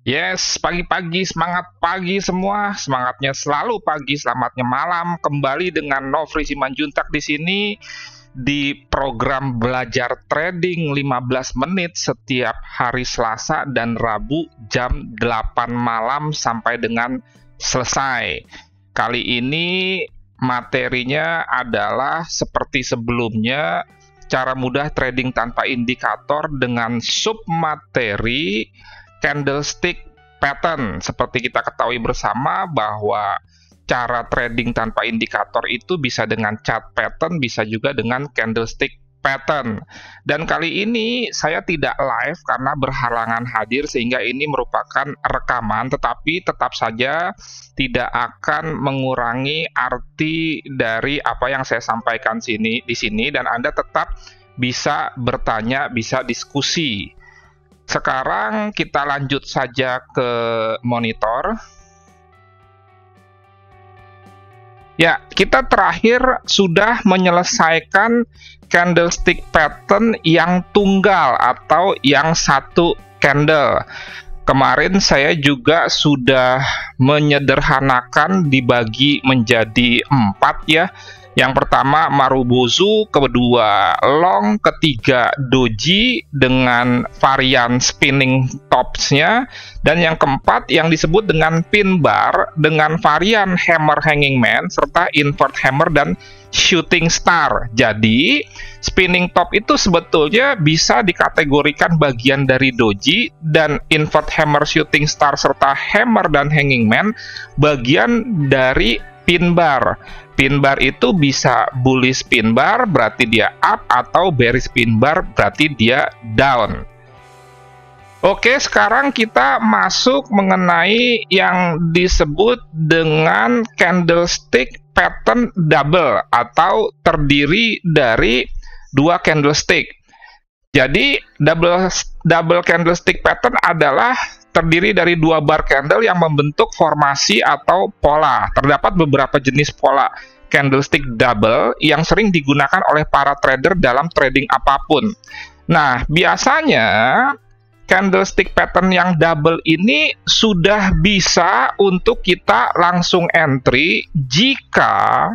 Yes, pagi-pagi, semangat pagi semua. Semangatnya selalu pagi, selamatnya malam. Kembali dengan Nofri Simanjuntak di sini di program belajar trading 15 menit setiap hari Selasa dan Rabu jam 8 malam sampai dengan selesai. Kali ini materinya adalah seperti sebelumnya, cara mudah trading tanpa indikator dengan submateri candlestick pattern. Seperti kita ketahui bersama bahwa cara trading tanpa indikator itu bisa dengan chart pattern, bisa juga dengan candlestick pattern. Dan kali ini saya tidak live karena berhalangan hadir, sehingga ini merupakan rekaman, tetapi tetap saja tidak akan mengurangi arti dari apa yang saya sampaikan di sini, dan Anda tetap bisa bertanya, bisa diskusi. Sekarang kita lanjut saja ke monitor. Ya, kita terakhir sudah menyelesaikan candlestick pattern yang tunggal atau yang satu candle. Kemarin saya juga sudah menyederhanakan, dibagi menjadi 4 ya. Yang pertama Marubozu, kedua long, ketiga doji dengan varian spinning tops-nya, dan yang keempat yang disebut dengan pin bar dengan varian hammer hanging man serta invert hammer dan shooting star. Jadi spinning top itu sebetulnya bisa dikategorikan bagian dari doji, dan invert hammer, shooting star serta hammer dan hanging man bagian dari pin bar. Pin bar itu bisa bullish pin bar, berarti dia up, atau bearish pin bar, berarti dia down. Oke, sekarang kita masuk mengenai yang disebut dengan candlestick pattern double atau terdiri dari dua candlestick. Jadi double candlestick pattern adalah terdiri dari dua bar candle yang membentuk formasi atau pola. Terdapat beberapa jenis pola candlestick double yang sering digunakan oleh para trader dalam trading apapun. Nah, biasanya candlestick pattern yang double ini sudah bisa untuk kita langsung entry jika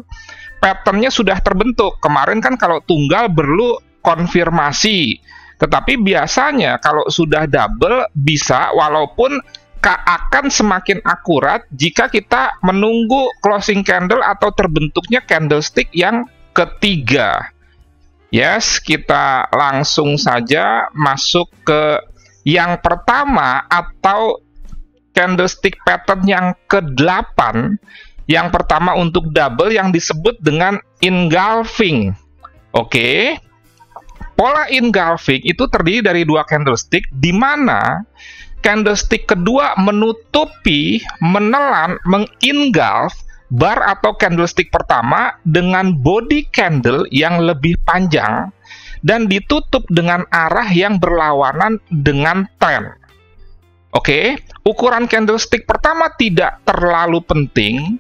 patternnya sudah terbentuk. Kemarin kan kalau tunggal perlu konfirmasi. Tetapi biasanya kalau sudah double bisa, walaupun akan semakin akurat jika kita menunggu closing candle atau terbentuknya candlestick yang ketiga. Yes, kita langsung saja masuk ke yang pertama atau candlestick pattern yang ke-8. Yang pertama untuk double yang disebut dengan engulfing. Oke. Pola engulfing itu terdiri dari dua candlestick di mana candlestick kedua menutupi, menelan, mengengulf bar atau candlestick pertama dengan body candle yang lebih panjang dan ditutup dengan arah yang berlawanan dengan trend. Oke, ukuran candlestick pertama tidak terlalu penting,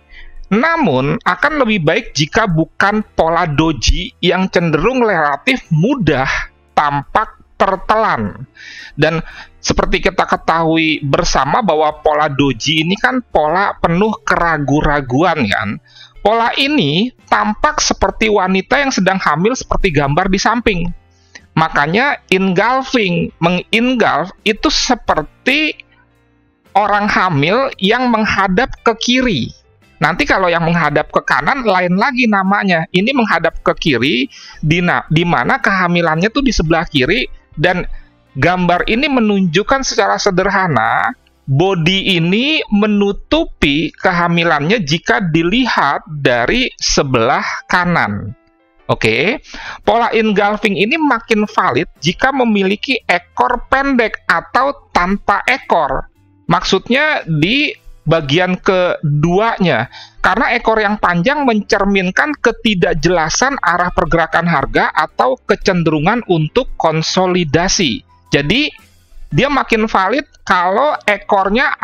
namun akan lebih baik jika bukan pola doji yang cenderung relatif mudah tampak tertelan. Dan seperti kita ketahui bersama bahwa pola doji ini kan pola penuh keraguan-raguan kan. Pola ini tampak seperti wanita yang sedang hamil seperti gambar di samping. Makanya engulfing, mengengulf itu seperti orang hamil yang menghadap ke kiri. Nanti kalau yang menghadap ke kanan lain lagi namanya. Ini menghadap ke kiri di mana kehamilannya tuh di sebelah kiri. Dan gambar ini menunjukkan secara sederhana body ini menutupi kehamilannya jika dilihat dari sebelah kanan. Oke, pola engulfing ini makin valid jika memiliki ekor pendek atau tanpa ekor. Maksudnya di bagian keduanya, karena ekor yang panjang mencerminkan ketidakjelasan arah pergerakan harga atau kecenderungan untuk konsolidasi. Jadi dia makin valid kalau ekornya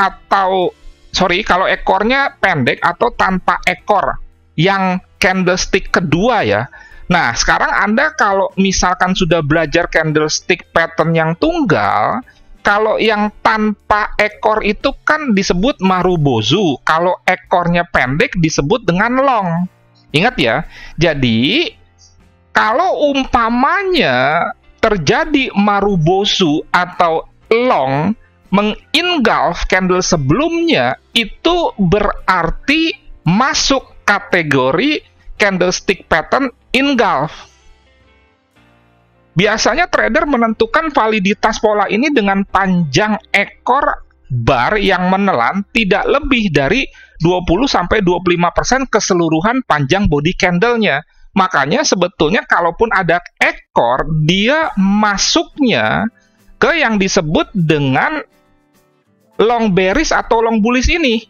pendek atau tanpa ekor yang candlestick kedua ya. Nah, sekarang Anda kalau misalkan sudah belajar candlestick pattern yang tunggal, kalau yang tanpa ekor itu kan disebut marubozu. Kalau ekornya pendek disebut dengan long. Ingat ya. Jadi, kalau umpamanya terjadi marubozu atau long mengengulf candle sebelumnya, itu berarti masuk kategori candlestick pattern engulf. Biasanya trader menentukan validitas pola ini dengan panjang ekor bar yang menelan tidak lebih dari 20-25% keseluruhan panjang body candle-nya. Makanya sebetulnya kalaupun ada ekor, dia masuknya ke yang disebut dengan long bearish atau long bullish ini.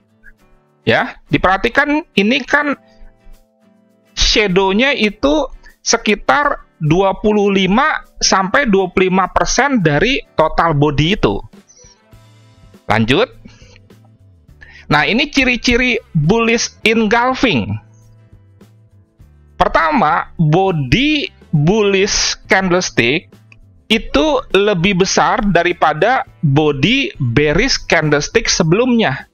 Ya, diperhatikan ini kan shadow-nya itu sekitar 25-25% dari total body itu. Lanjut. Nah, ini ciri-ciri bullish engulfing. Pertama, body bullish candlestick itu lebih besar daripada body bearish candlestick sebelumnya.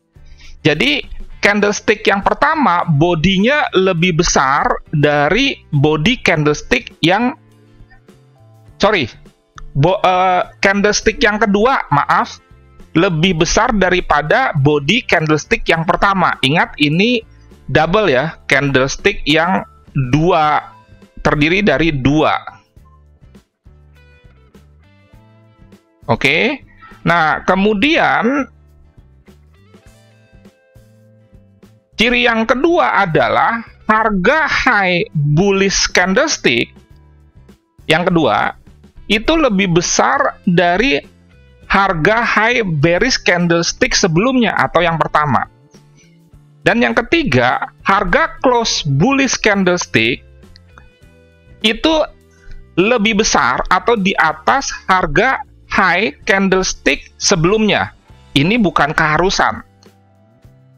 Jadi, candlestick yang pertama, bodinya lebih besar dari body candlestick yang candlestick yang kedua, lebih besar daripada body candlestick yang pertama. Ingat, ini double ya, candlestick yang dua, terdiri dari dua. Oke. Nah, kemudian ciri yang kedua adalah harga high bullish candlestick yang kedua itu lebih besar dari harga high bearish candlestick sebelumnya atau yang pertama. Dan yang ketiga, harga close bullish candlestick itu lebih besar atau di atas harga high candlestick sebelumnya. Ini bukan keharusan.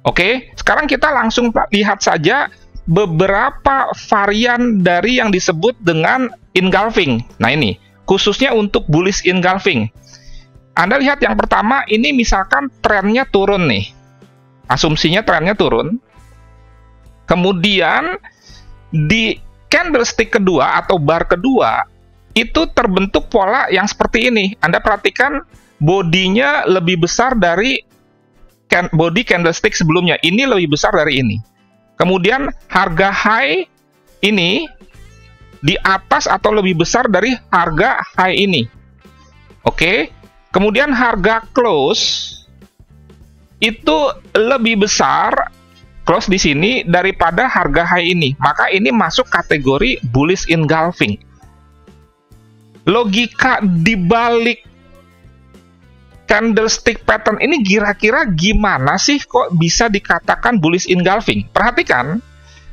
Oke, sekarang kita langsung lihat saja beberapa varian dari yang disebut dengan engulfing. Nah, ini khususnya untuk bullish engulfing. Anda lihat yang pertama, ini misalkan trennya turun nih. Asumsinya trennya turun. Kemudian di candlestick kedua atau bar kedua, itu terbentuk pola yang seperti ini. Anda perhatikan bodinya lebih besar dari body candlestick sebelumnya. Ini lebih besar dari ini. Kemudian harga high ini di atas atau lebih besar dari harga high ini. Oke. Kemudian harga close itu lebih besar close di sini daripada harga high ini. Maka ini masuk kategori bullish engulfing. Logika dibalik candlestick pattern ini kira-kira gimana sih kok bisa dikatakan bullish engulfing? Perhatikan,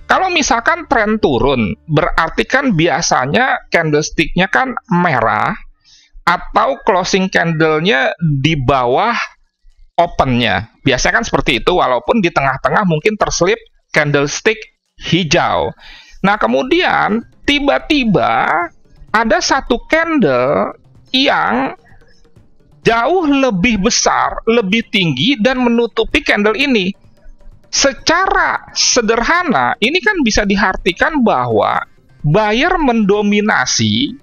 kalau misalkan tren turun, berarti kan biasanya candlestick-nya kan merah atau closing candle-nya di bawah open-nya. Biasanya kan seperti itu, walaupun di tengah-tengah mungkin terselip candlestick hijau. Nah, kemudian tiba-tiba ada satu candle yang jauh lebih besar, lebih tinggi, dan menutupi candle ini. Secara sederhana, ini kan bisa diartikan bahwa buyer mendominasi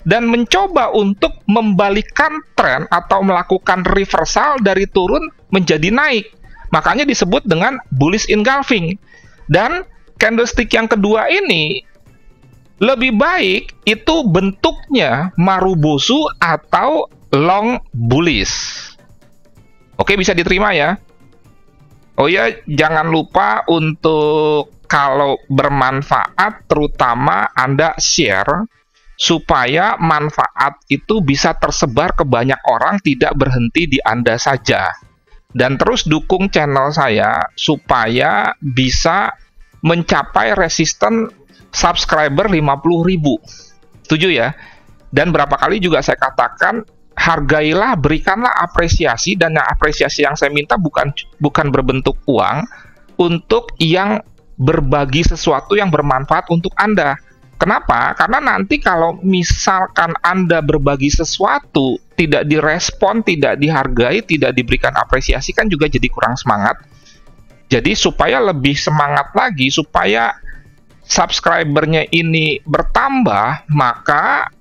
dan mencoba untuk membalikkan tren atau melakukan reversal dari turun menjadi naik. Makanya disebut dengan bullish engulfing. Dan candlestick yang kedua ini lebih baik itu bentuknya marubozu atau long bullish. Oke, bisa diterima ya. Oh ya, jangan lupa untuk kalau bermanfaat terutama Anda share supaya manfaat itu bisa tersebar ke banyak orang, tidak berhenti di Anda saja. Dan terus dukung channel saya supaya bisa mencapai resisten subscriber 50.000. Setuju ya? Dan berapa kali juga saya katakan, hargailah, berikanlah apresiasi, dan apresiasi yang saya minta bukan berbentuk uang, untuk yang berbagi sesuatu yang bermanfaat untuk Anda. Kenapa? Karena nanti kalau misalkan Anda berbagi sesuatu tidak direspon, tidak dihargai, tidak diberikan apresiasi, kan juga jadi kurang semangat. Jadi supaya lebih semangat lagi, supaya subscribernya ini bertambah, maka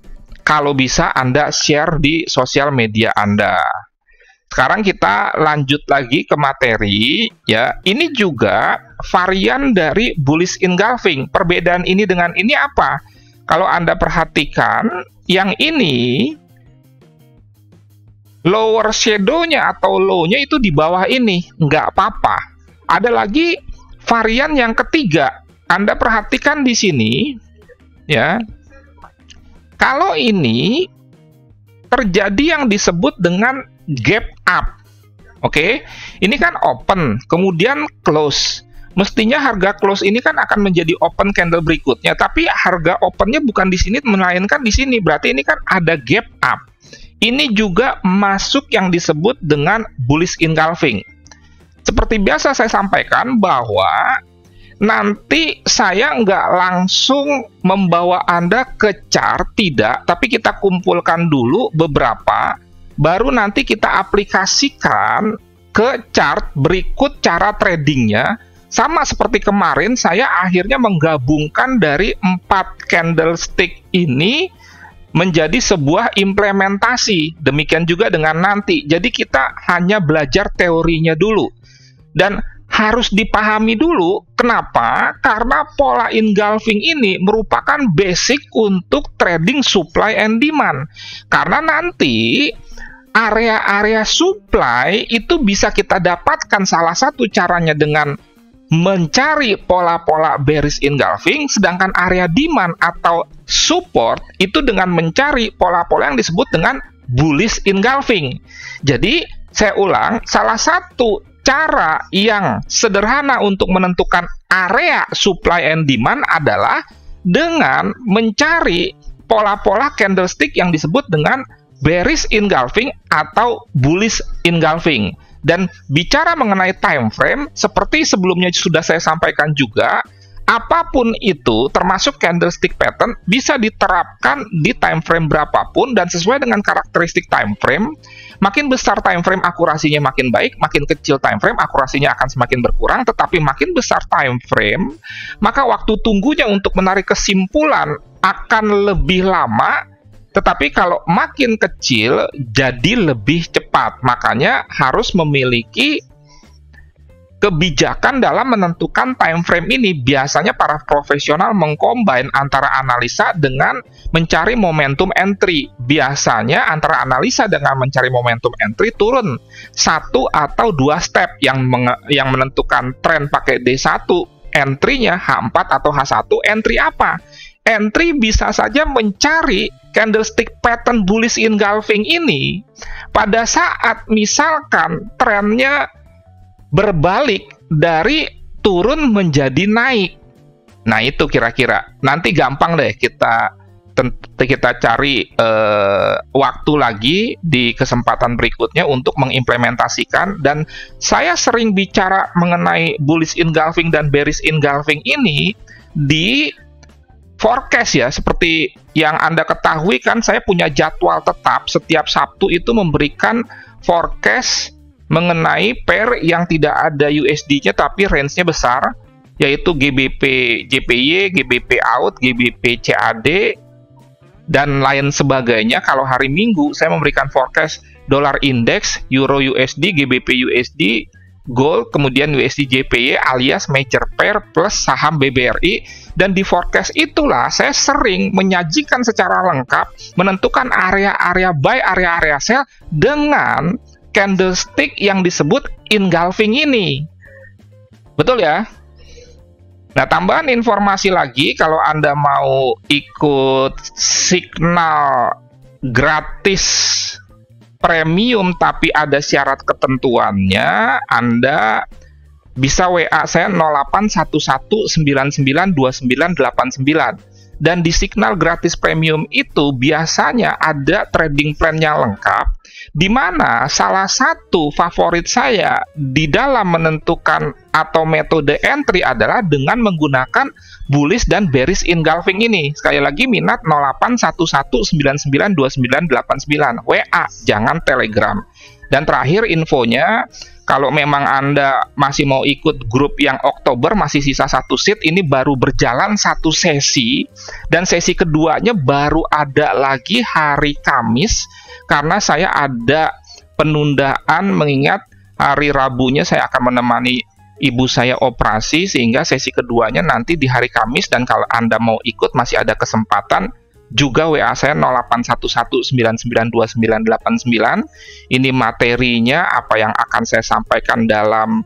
kalau bisa Anda share di sosial media Anda. Sekarang kita lanjut lagi ke materi ya. Ini juga varian dari bullish engulfing. Perbedaan ini dengan ini apa? Kalau Anda perhatikan, yang ini lower shadow-nya atau low-nya itu di bawah ini, nggak apa-apa. Ada lagi varian yang ketiga. Anda perhatikan di sini ya. Kalau ini terjadi yang disebut dengan gap up. Oke, ini kan open, kemudian close. Mestinya harga close ini kan akan menjadi open candle berikutnya, tapi harga opennya bukan di sini, melainkan di sini. Berarti ini kan ada gap up. Ini juga masuk yang disebut dengan bullish engulfing. Seperti biasa saya sampaikan bahwa nanti saya nggak langsung membawa Anda ke chart, tidak, tapi kita kumpulkan dulu beberapa, baru nanti kita aplikasikan ke chart berikut cara tradingnya. Sama seperti kemarin, saya akhirnya menggabungkan dari 4 candlestick ini menjadi sebuah implementasi. Demikian juga dengan nanti. Jadi kita hanya belajar teorinya dulu. Dan harus dipahami dulu, kenapa? Karena pola engulfing ini merupakan basic untuk trading supply and demand. Karena nanti area-area supply itu bisa kita dapatkan, salah satu caranya dengan mencari pola-pola bearish engulfing, sedangkan area demand atau support itu dengan mencari pola-pola yang disebut dengan bullish engulfing. Jadi, saya ulang, salah satu cara yang sederhana untuk menentukan area supply and demand adalah dengan mencari pola-pola candlestick yang disebut dengan bearish engulfing atau bullish engulfing. Dan bicara mengenai time frame, seperti sebelumnya sudah saya sampaikan juga, apapun itu, termasuk candlestick pattern, bisa diterapkan di time frame berapapun, dan sesuai dengan karakteristik time frame. Makin besar time frame, akurasinya makin baik, makin kecil time frame, akurasinya akan semakin berkurang, tetapi makin besar time frame, maka waktu tunggunya untuk menarik kesimpulan akan lebih lama, tetapi kalau makin kecil, jadi lebih cepat. Makanya harus memiliki kebijakan dalam menentukan time frame ini. Biasanya para profesional mengcombine antara analisa dengan mencari momentum entry. Biasanya antara analisa dengan mencari momentum entry turun 1 atau 2 step yang menentukan tren pakai D1. Entry-nya H4 atau H1. Entry apa? Entry bisa saja mencari candlestick pattern bullish engulfing ini pada saat misalkan trennya berbalik dari turun menjadi naik. Nah, itu kira-kira. Nanti gampang deh kita cari waktu lagi di kesempatan berikutnya untuk mengimplementasikan. Dan saya sering bicara mengenai bullish engulfing dan bearish engulfing ini di forecast ya. Seperti yang Anda ketahui kan, saya punya jadwal tetap setiap Sabtu itu memberikan forecast mengenai pair yang tidak ada USD-nya tapi range-nya besar, yaitu GBP JPY, GBP AUD, GBP CAD, dan lain sebagainya. Kalau hari Minggu, saya memberikan forecast dolar index, euro USD, GBP USD, gold, kemudian USD JPY alias major pair plus saham BBRI. Dan di forecast itulah saya sering menyajikan secara lengkap, menentukan area-area buy, area-area sell dengan candlestick yang disebut engulfing ini. Betul ya? Nah, tambahan informasi lagi, kalau Anda mau ikut signal gratis premium tapi ada syarat ketentuannya, Anda bisa WA saya 0811992989. Dan di signal gratis premium itu biasanya ada trading plan-nya lengkap, di mana salah satu favorit saya di dalam menentukan atau metode entry adalah dengan menggunakan bullish dan bearish engulfing ini. Sekali lagi, minat 0811992989. WA, jangan Telegram. Dan terakhir infonya, kalau memang Anda masih mau ikut grup yang Oktober, masih sisa 1 seat, ini baru berjalan 1 sesi, dan sesi keduanya baru ada lagi hari Kamis, karena saya ada penundaan mengingat hari Rabunya saya akan menemani ibu saya operasi, sehingga sesi keduanya nanti di hari Kamis. Dan kalau Anda mau ikut masih ada kesempatan, juga WA saya 0811992989. Ini materinya apa yang akan saya sampaikan dalam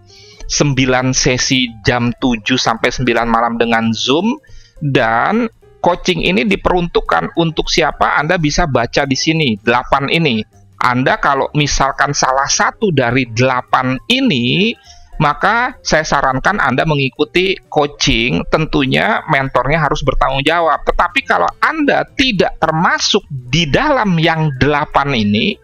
9 sesi jam 7 sampai 9 malam dengan Zoom. Dan coaching ini diperuntukkan untuk siapa? Anda bisa baca di sini 8 ini. Anda kalau misalkan salah satu dari 8 ini, maka saya sarankan Anda mengikuti coaching. Tentunya mentornya harus bertanggung jawab. Tetapi kalau Anda tidak termasuk di dalam yang 8 ini,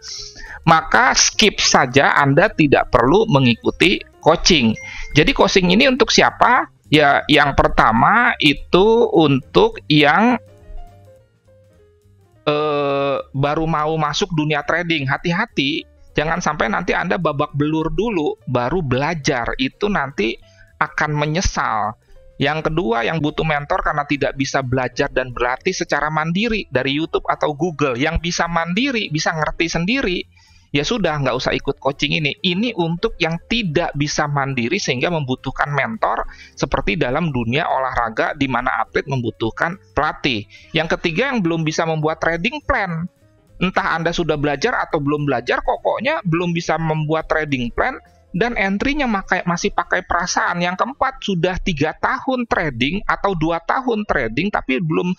maka skip saja, Anda tidak perlu mengikuti coaching. Jadi coaching ini untuk siapa? Ya, yang pertama itu untuk yang baru mau masuk dunia trading. Hati-hati, jangan sampai nanti Anda babak belur dulu, baru belajar. Itu nanti akan menyesal. Yang kedua, yang butuh mentor karena tidak bisa belajar dan berlatih secara mandiri dari YouTube atau Google. Yang bisa mandiri, bisa ngerti sendiri, ya sudah, nggak usah ikut coaching ini. Ini untuk yang tidak bisa mandiri sehingga membutuhkan mentor, seperti dalam dunia olahraga di mana atlet membutuhkan pelatih. Yang ketiga, yang belum bisa membuat trading plan. Entah Anda sudah belajar atau belum belajar, pokoknya belum bisa membuat trading plan dan entry-nya masih pakai perasaan. Yang keempat, sudah 3 tahun trading atau 2 tahun trading tapi belum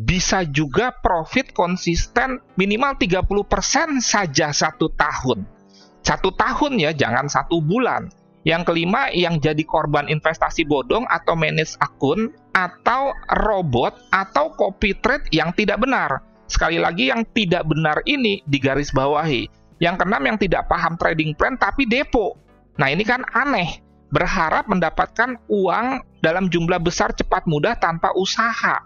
bisa juga profit konsisten minimal 30% saja 1 tahun. 1 tahun ya, jangan 1 bulan. Yang kelima, yang jadi korban investasi bodong atau manage akun atau robot atau copy trade yang tidak benar. Sekali lagi, yang tidak benar ini digarisbawahi. Yang keenam, yang tidak paham trading plan tapi depo. Nah, ini kan aneh. Berharap mendapatkan uang dalam jumlah besar cepat mudah tanpa usaha.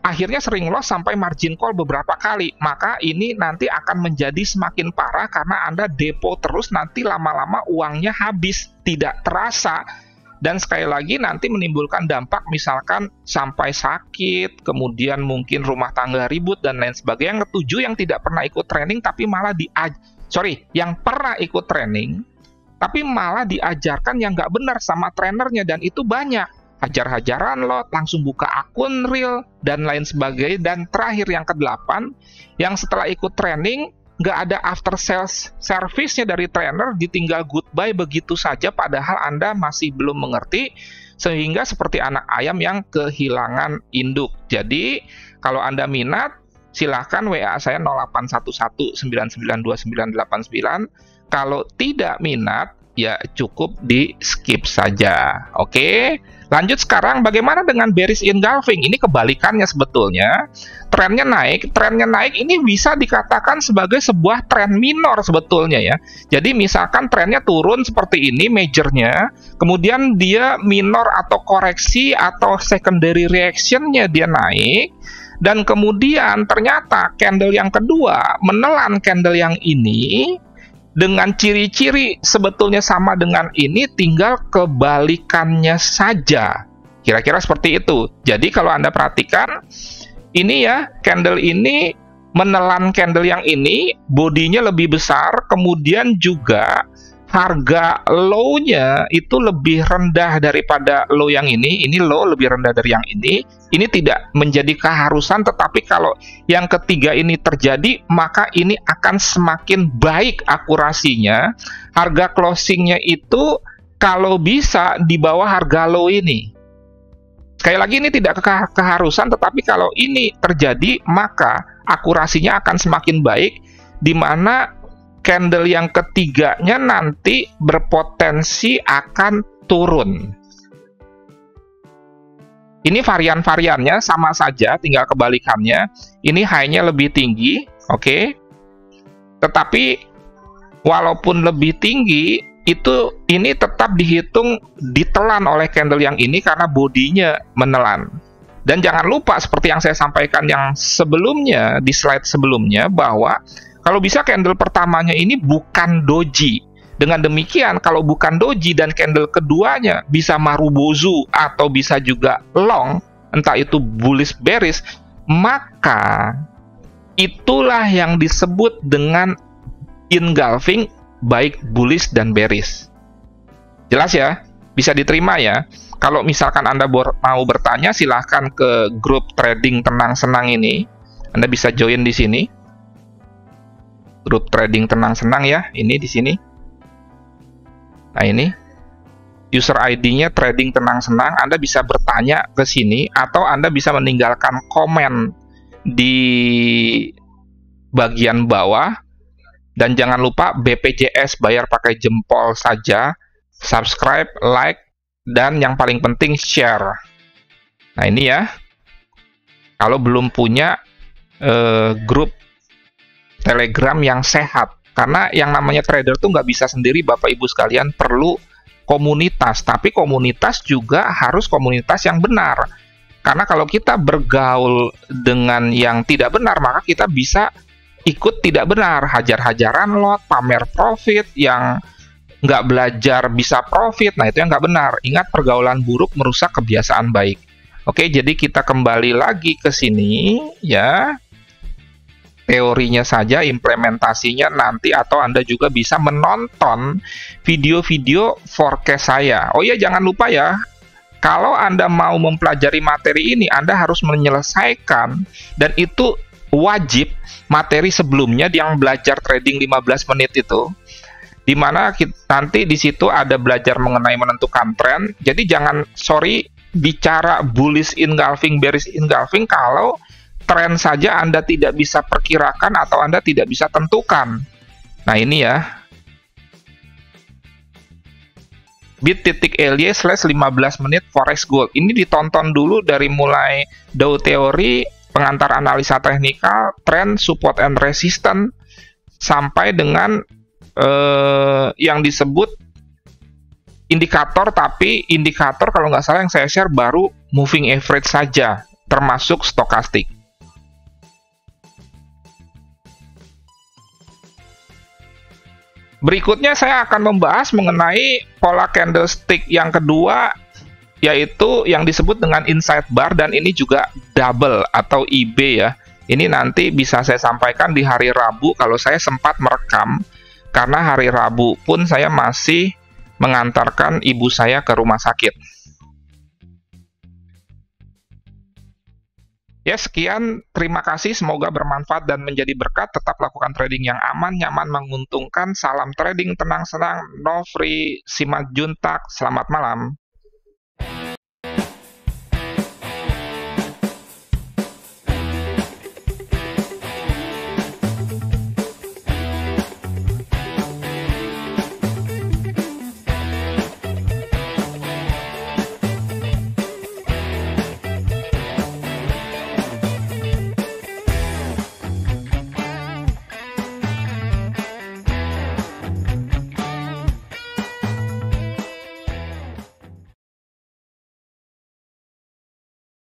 Akhirnya sering loss sampai margin call beberapa kali. Maka ini nanti akan menjadi semakin parah karena Anda depo terus, nanti lama-lama uangnya habis, tidak terasa. Dan sekali lagi nanti menimbulkan dampak misalkan sampai sakit, kemudian mungkin rumah tangga ribut dan lain sebagainya. Yang ketujuh, yang tidak pernah ikut training tapi malah yang pernah ikut training tapi malah diajarkan yang nggak benar sama trenernya, dan itu banyak. Hajar-hajaran lot, langsung buka akun real, dan lain sebagainya. Dan terakhir yang ke-8, yang setelah ikut training, nggak ada after sales service-nya dari trainer, ditinggal goodbye begitu saja, padahal Anda masih belum mengerti, sehingga seperti anak ayam yang kehilangan induk. Jadi, kalau Anda minat, silahkan WA saya 0811992989. Kalau tidak minat, ya cukup di skip saja. Oke, lanjut sekarang bagaimana dengan bearish engulfing? Ini kebalikannya sebetulnya. Trennya naik ini bisa dikatakan sebagai sebuah tren minor sebetulnya ya. Jadi misalkan trennya turun seperti ini, majornya, kemudian dia minor atau koreksi atau secondary reaction-nya dia naik, dan kemudian ternyata candle yang kedua menelan candle yang ini, dengan ciri-ciri sebetulnya sama dengan ini, tinggal kebalikannya saja. Kira-kira seperti itu. Jadi kalau Anda perhatikan, ini ya, candle ini menelan candle yang ini, bodinya lebih besar, kemudian juga harga low-nya itu lebih rendah daripada low yang ini low lebih rendah dari yang ini tidak menjadi keharusan, tetapi kalau yang ketiga ini terjadi, maka ini akan semakin baik akurasinya, harga closingnya itu kalau bisa di bawah harga low ini. Sekali lagi, ini tidak keharusan, tetapi kalau ini terjadi, maka akurasinya akan semakin baik, di mana candle yang ketiganya nanti berpotensi akan turun. Ini varian-variannya sama saja, tinggal kebalikannya. Ini high-nya lebih tinggi, oke. Tetapi walaupun lebih tinggi, ini tetap dihitung ditelan oleh candle yang ini karena bodinya menelan. Dan jangan lupa seperti yang saya sampaikan yang sebelumnya, di slide sebelumnya, bahwa kalau bisa candle pertamanya ini bukan doji. Dengan demikian, kalau bukan doji dan candle keduanya bisa marubozu atau bisa juga long, entah itu bullish bearish, maka itulah yang disebut dengan engulfing baik bullish dan bearish. Jelas ya? Bisa diterima ya? Kalau misalkan Anda mau bertanya, silahkan ke grup trading tenang senang ini. Anda bisa join di sini. Grup trading tenang senang ya, ini di sini. Nah, ini user ID-nya trading tenang senang. Anda bisa bertanya ke sini, atau Anda bisa meninggalkan komen di bagian bawah. Dan jangan lupa BPJS, bayar pakai jempol saja, subscribe, like, dan yang paling penting share. Nah, ini ya, kalau belum punya grup Telegram yang sehat. Karena yang namanya trader tuh nggak bisa sendiri, Bapak Ibu sekalian, perlu komunitas. Tapi komunitas juga harus komunitas yang benar. Karena kalau kita bergaul dengan yang tidak benar, maka kita bisa ikut tidak benar. Hajar-hajaran lot, pamer profit, yang nggak belajar bisa profit. Nah, itu yang nggak benar. Ingat, pergaulan buruk merusak kebiasaan baik. Oke, jadi kita kembali lagi ke sini ya. Teorinya saja, implementasinya nanti, atau Anda juga bisa menonton video-video forecast saya. Oh iya, jangan lupa ya, kalau Anda mau mempelajari materi ini, Anda harus menyelesaikan, dan itu wajib, materi sebelumnya yang belajar trading 15 menit itu, dimana nanti di situ ada belajar mengenai menentukan tren. Jadi jangan bicara bullish engulfing, bearish engulfing kalau tren saja Anda tidak bisa perkirakan atau Anda tidak bisa tentukan. Nah, ini ya, bit.ly/15 menit forex gold. Ini ditonton dulu dari mulai Dow teori, pengantar analisa teknikal, tren, support and resistance, sampai dengan yang disebut indikator. Tapi indikator kalau nggak salah yang saya share baru moving average saja, termasuk stokastik. Berikutnya saya akan membahas mengenai pola candlestick yang kedua, yaitu yang disebut dengan inside bar, dan ini juga double atau IB ya. Ini nanti bisa saya sampaikan di hari Rabu kalau saya sempat merekam karena hari Rabu pun saya masih mengantarkan ibu saya ke rumah sakit. Ya, sekian. Terima kasih. Semoga bermanfaat dan menjadi berkat. Tetap lakukan trading yang aman, nyaman, menguntungkan. Salam trading tenang, senang. No free, Simak Juntak. Selamat malam.